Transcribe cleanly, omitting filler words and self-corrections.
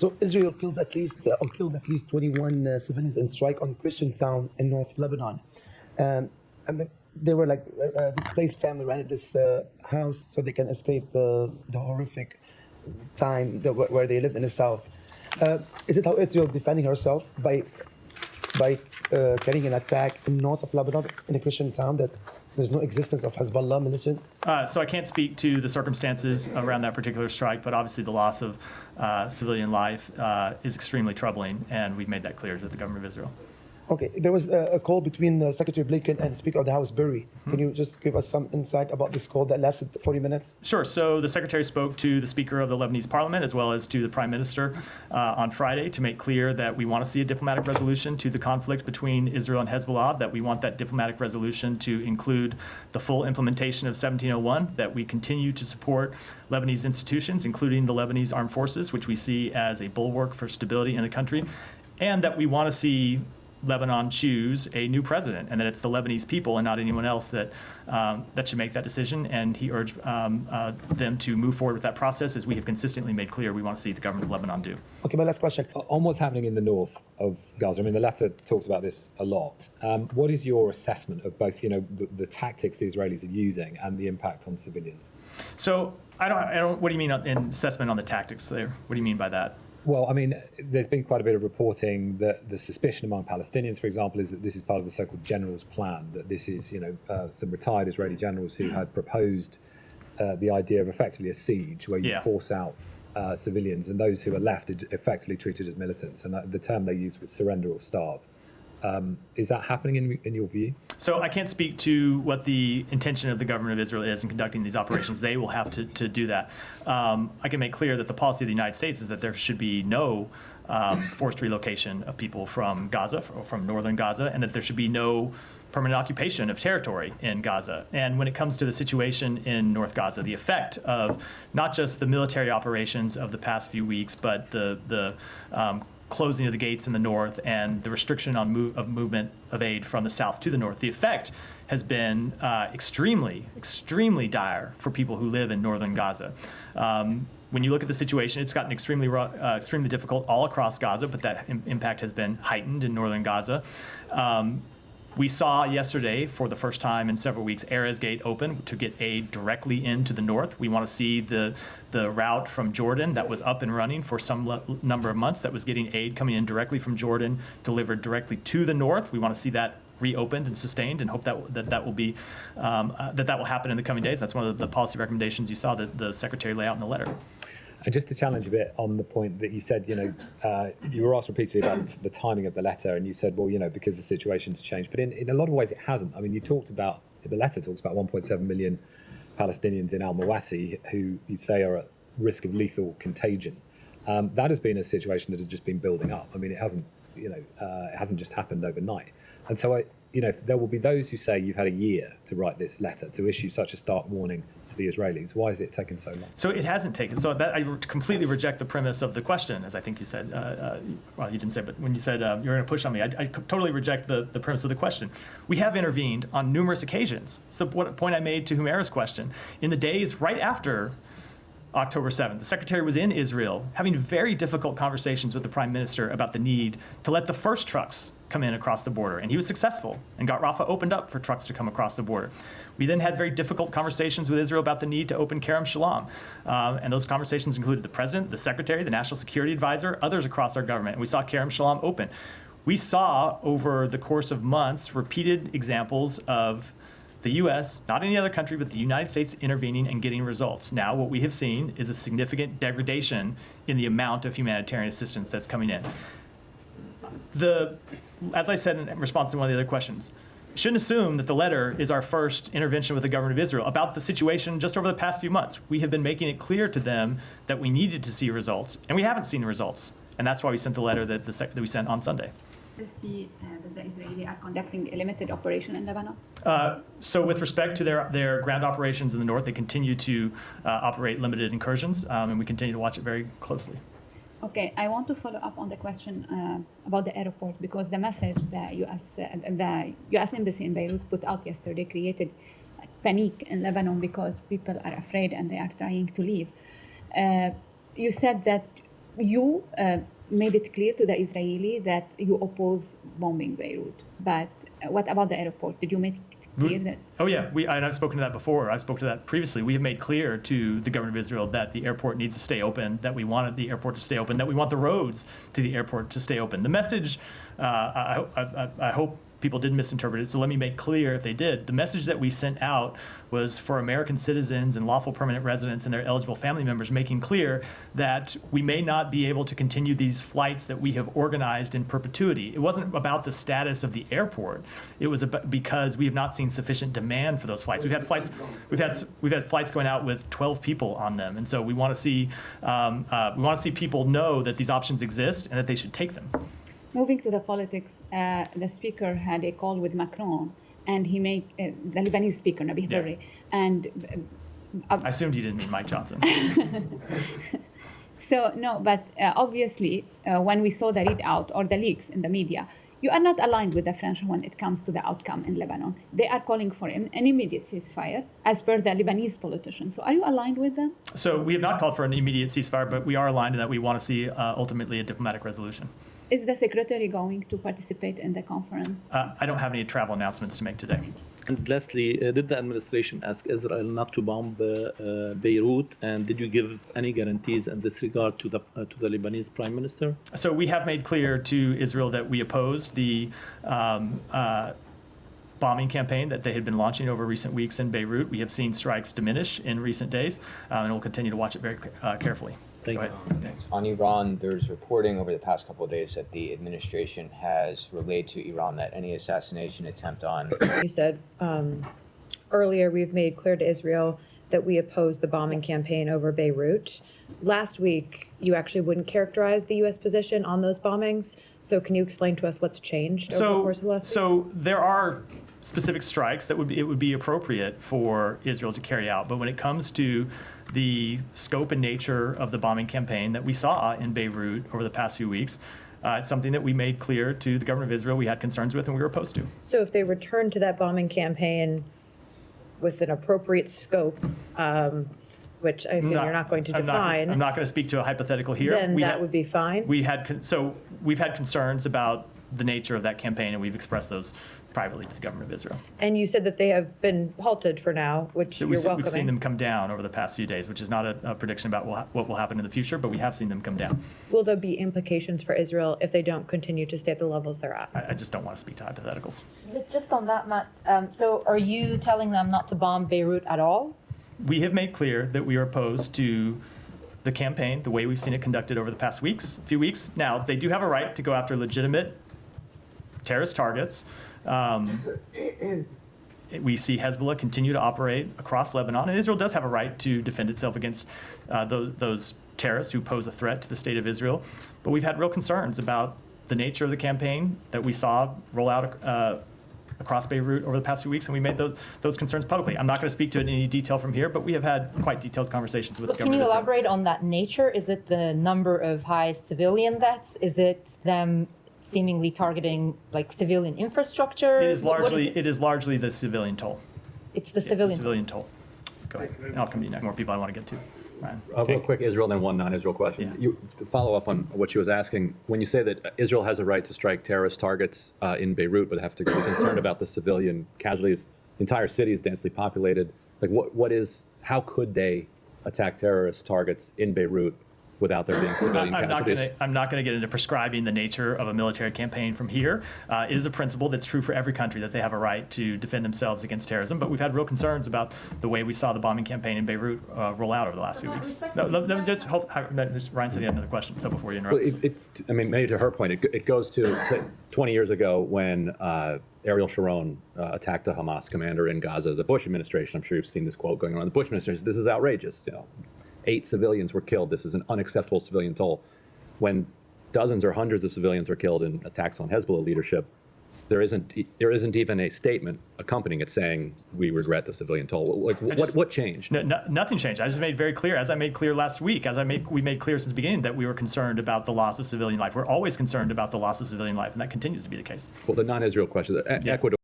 So Israel kills at least or killed at least 21 civilians in strike on Christian town in North Lebanon, and they were like displaced family rented this house so they can escape the horrific time where they lived in the south. Is it how Israel defending herself by carrying an attack in north of Lebanon in a Christian town that there's no existence of Hezbollah militias? So I can't speak to the circumstances around that particular strike, but obviously the loss of civilian life is extremely troubling, and we've made that clear to the government of Israel. Okay, there was a call between Secretary Blinken and Speaker of the House, Berry. Can you just give us some insight about this call that lasted 40 minutes? Sure. So the Secretary spoke to the Speaker of the Lebanese Parliament as well as to the Prime Minister on Friday to make clear that we want to see a diplomatic resolution to the conflict between Israel and Hezbollah, that we want that diplomatic resolution to include the full implementation of 1701, that we continue to support Lebanese institutions, including the Lebanese Armed Forces, which we see as a bulwark for stability in the country, and that we want to see Lebanon choose a new president, and that it's the Lebanese people and not anyone else that should make that decision. And he urged them to move forward with that process, as we have consistently made clear we want to see the government of Lebanon do. Okay, my last question. On what's happening in the north of Gaza, I mean, the letter talks about this a lot. What is your assessment of both, the tactics the Israelis are using and the impact on civilians? So I don't. What do you mean in assessment on the tactics there? What do you mean by that? Well, I mean, there's been quite a bit of reporting that the suspicion among Palestinians, for example, is that this is part of the so-called general's plan, that this is, some retired Israeli generals who had proposed the idea of effectively a siege where you force out civilians, and those who are left are effectively treated as militants. And the term they used was surrender or starve. Is that happening in your view? So I can't speak to what the intention of the government of Israel is in conducting these operations. They will have to do that. I can make clear that the policy of the United States is that there should be no forced relocation of people from Gaza, or from northern Gaza, and that there should be no permanent occupation of territory in Gaza. And when it comes to the situation in North Gaza, the effect of not just the military operations of the past few weeks, but the closing of the gates in the north and the restriction on movement of aid from the south to the north, the effect has been extremely, extremely dire for people who live in northern Gaza. When you look at the situation, it's gotten extremely difficult all across Gaza, but that impact has been heightened in northern Gaza. We saw yesterday, for the first time in several weeks, Erez Gate open to get aid directly into the north. We want to see the route from Jordan that was up and running for some number of months, that was getting aid coming in directly from Jordan, delivered directly to the north. We want to see that reopened and sustained, and hope that will be that will happen in the coming days. That's one of the policy recommendations you saw that the Secretary lay out in the letter. And just to challenge a bit on the point that you said, you were asked repeatedly about the timing of the letter, and you said, well, because the situation's changed. But in a lot of ways, it hasn't. I mean, the letter talks about 1.7 million Palestinians in al-Mawasi who you say are at risk of lethal contagion. That has been a situation that has just been building up. I mean, it hasn't just happened overnight. And so there will be those who say you've had a year to write this letter, to issue such a stark warning to the Israelis. Why has it taken so long? So it hasn't taken. So I completely reject the premise of the question, as I think you said. Well, you didn't say, but when you said you're going to push on me, I totally reject the premise of the question. We have intervened on numerous occasions. It's the point I made to Humera's question. In the days right after October 7th, the Secretary was in Israel having very difficult conversations with the Prime Minister about the need to let the first trucks come in across the border. And he was successful and got Rafah opened up for trucks to come across the border. We then had very difficult conversations with Israel about the need to open Kerem Shalom. And those conversations included the President, the Secretary, the National Security Advisor, others across our government. And we saw Kerem Shalom open. We saw over the course of months repeated examples of the U.S., not any other country, but the United States intervening and getting results. Now, what we have seen is a significant degradation in the amount of humanitarian assistance that's coming in. As I said in response to one of the other questions, shouldn't assume that the letter is our first intervention with the government of Israel about the situation just over the past few months. We have been making it clear to them that we needed to see results, and we haven't seen the results. And that's why we sent the letter that we sent on Sunday. You see that the Israelis are conducting a limited operation in Lebanon? So with respect to their ground operations in the north, they continue to operate limited incursions, and we continue to watch it very closely. Okay, I want to follow up on the question about the airport, because the message the U.S. Embassy in Beirut put out yesterday created panic in Lebanon because people are afraid and they are trying to leave. You said that You made it clear to the Israeli that you oppose bombing Beirut, but what about the airport? Did you make it clear that? Oh yeah, and I've spoken to that before. I spoke to that previously. We have made clear to the government of Israel that the airport needs to stay open, that we wanted the airport to stay open, that we want the roads to the airport to stay open. The message, I hope people didn't misinterpret it, so let me make clear if they did. The message that we sent out was for American citizens and lawful permanent residents and their eligible family members, making clear that we may not be able to continue these flights that we have organized in perpetuity. It wasn't about the status of the airport. It was because we have not seen sufficient demand for those flights. We've had flights going out with 12 people on them, and so we want to see people know that these options exist and that they should take them. Moving to the politics, the speaker had a call with Macron, and he made the Lebanese speaker, Nabi Berri, and I assumed you didn't mean Mike Johnson. So no, but obviously, when we saw the readout or the leaks in the media, you are not aligned with the French when it comes to the outcome in Lebanon. They are calling for an immediate ceasefire, as per the Lebanese politicians. So are you aligned with them? So we have not called for an immediate ceasefire, but we are aligned in that we want to see ultimately a diplomatic resolution. Is the secretary going to participate in the conference? I don't have any travel announcements to make today. And lastly, did the administration ask Israel not to bomb Beirut, and did you give any guarantees in this regard to the Lebanese prime minister? So we have made clear to Israel that we opposed the bombing campaign that they had been launching over recent weeks in Beirut. We have seen strikes diminish in recent days, and we'll continue to watch it very carefully. Thank you. On Iran, there's reporting over the past couple of days that the administration has relayed to Iran that any assassination attempt on. You said earlier we've made clear to Israel that we oppose the bombing campaign over Beirut. Last week, you actually wouldn't characterize the U.S. position on those bombings. So can you explain to us what's changed over the course of the last week? So there are specific strikes that it would be appropriate for Israel to carry out. But when it comes to the scope and nature of the bombing campaign that we saw in Beirut over the past few weeks, it's something that we made clear to the government of Israel we had concerns with and we were opposed to. So if they return to that bombing campaign with an appropriate scope, which I assume you're not going to define, I'm not going to speak to a hypothetical here. then that would be fine? We've had concerns about the nature of that campaign, and we've expressed those privately to the government of Israel. And you said that they have been halted for now, which So you're welcoming. we've seen them come down over the past few days, which is not a prediction about what will happen in the future, but we have seen them come down. Will there be implications for Israel if they don't continue to stay at the levels they're at? I just don't want to speak to hypotheticals. Just on that, Matt, so are you telling them not to bomb Beirut at all? We have made clear that we are opposed to the campaign, the way we've seen it conducted over the past few weeks. Now, they do have a right to go after legitimate terrorist targets. We see Hezbollah continue to operate across Lebanon, and Israel does have a right to defend itself against those terrorists who pose a threat to the state of Israel. But we've had real concerns about the nature of the campaign that we saw roll out across Beirut over the past few weeks, and we made those concerns publicly. I'm not going to speak to it in any detail from here, but we have had quite detailed conversations with the government. Can you elaborate on that nature? Is it the number of high civilian deaths? Is it them seemingly targeting like civilian infrastructure? It is largely the civilian toll. It's the civilian toll. Go ahead. And I'll come to you next. More people I want to get to. Ryan. Real quick, Israel, then one non-Israel question. Yeah. To follow up on what she was asking, when you say that Israel has a right to strike terrorist targets in Beirut, but have to be concerned about the civilian casualties, the entire city is densely populated. Like, how could they attack terrorist targets in Beirut without there being civilian casualties? I'm not going to get into prescribing the nature of a military campaign from here. It is a principle that's true for every country that they have a right to defend themselves against terrorism. But we've had real concerns about the way we saw the bombing campaign in Beirut roll out over the last few weeks. No, let me just hold. Ryan said he had another question, so before you interrupt. Well, maybe to her point, it goes to say, 20 years ago when Ariel Sharon attacked a Hamas commander in Gaza. The Bush administration, I'm sure you've seen this quote going around. The Bush administration said, "This is outrageous. 8 civilians were killed. This is an unacceptable civilian toll." When dozens or hundreds of civilians are killed in attacks on Hezbollah leadership, there isn't even a statement accompanying it saying we regret the civilian toll. What changed? Nothing changed. I just made very clear, as I made clear last week, we made clear since the beginning that we were concerned about the loss of civilian life. We're always concerned about the loss of civilian life, and that continues to be the case. Well, the non-Israel question, Ecuador.